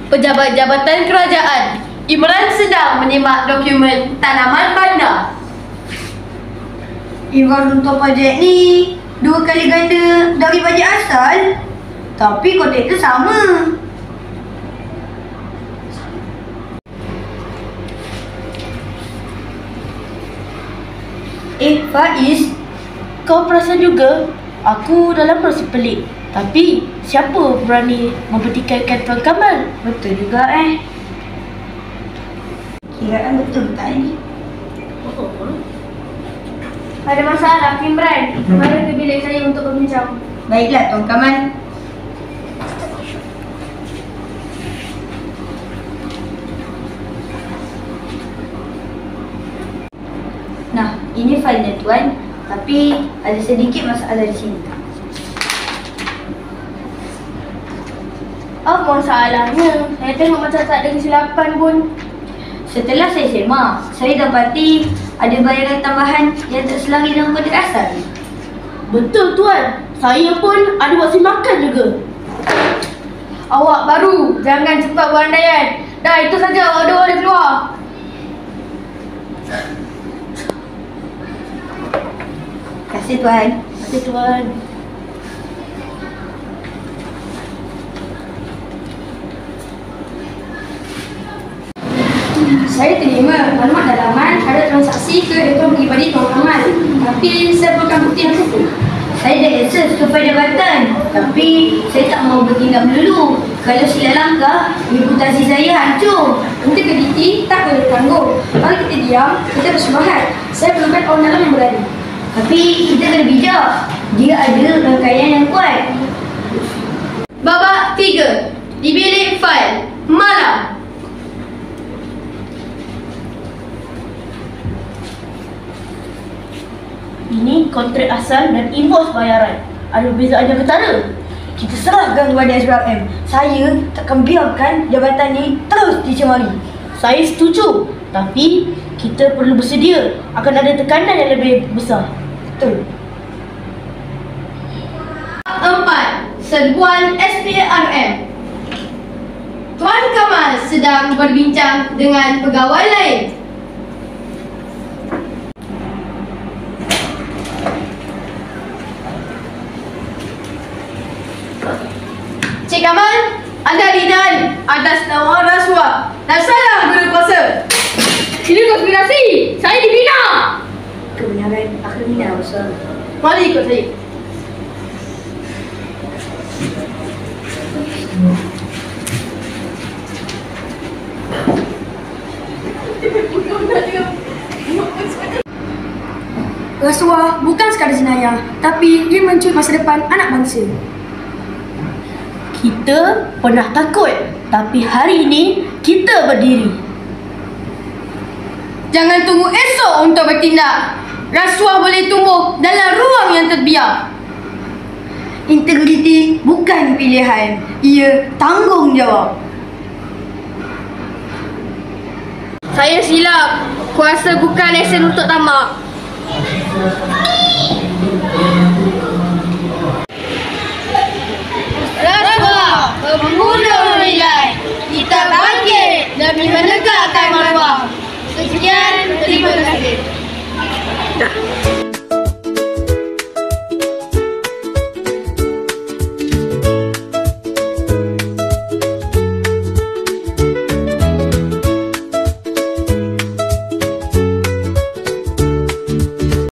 Pejabat Jabatan Kerajaan, Imran sedang menyimak dokumen tanaman bandar. Imran untuk projek ni 2 kali ganda dari bajet asal, tapi kontraktor sama. Faiz, Kau perasan juga, aku dalam proses pelik. Tapi, siapa berani mempertikaikan Tuan Kamal? betul juga Kiraan betul tak ni? Ada masalah, Imran. Mari ke bilik saya untuk berbincang. Baiklah Tuan Kamal. Nah, ini failnya Tuan. Tapi ada sedikit masalah di sini. Apa masalahnya? Saya tengok macam tak ada kesilapan pun. Setelah saya semak, saya dapati ada bayaran tambahan yang tak selari dengan kontrak asal. Betul Tuan, saya pun ada buat makan juga. Awak baru, jangan cepat berandaian. Dah, itu saja, order boleh keluar. Terima kasih Tuan. Terima kasih Tuan. Saya terima maklumat dalaman ada transaksi ke akaun peribadi Tuan Kamal. Tapi saya perlukan bukti yang cukup. Saya dah akses ke fail jabatan, tapi saya tak mau bertindak melulu. Kalau silap langkah, reputasi saya hancur. Untuk krediti tak boleh tanggung. Kalau kita diam, kita bersyubahat. Saya perlukan orang dalam yang berani. Tapi kita kena bijak. Dia ada rangkaian yang kuat. Babak 3 di bilik fail malam. Ini kontrak asal dan invoice bayaran. Ada perbezaan yang ketara. Kita serahkan kepada SPRM. Saya takkan biarkan jabatan ni terus dicemari. Saya setuju, tapi kita perlu bersedia akan ada tekanan yang lebih besar. Betul. 4. Serbuan SPRM. Tuan Kamal sedang berbincang dengan pegawai lain. Cik Kamal, anda ditahan atas nama rasuah dan salah berkuasa. Ini konspirasi. Saya dibina. Kebenaran akan bina usaha. Mari ikut saya. Rasuah bukan sekadar jenayah, tapi ia mencuri masa depan anak bangsa. Kita pernah takut, tapi hari ini kita berdiri. Jangan tunggu esok untuk bertindak. Rasuah boleh tumbuh dalam ruang yang terbiar. Integriti bukan pilihan, ia tanggungjawab. Saya silap. Kuasa bukan lesen untuk tamak. Rasuah membunuh nilai. Kita bangkit demi menegakkan maruah. Sekian, terima kasih. Dah.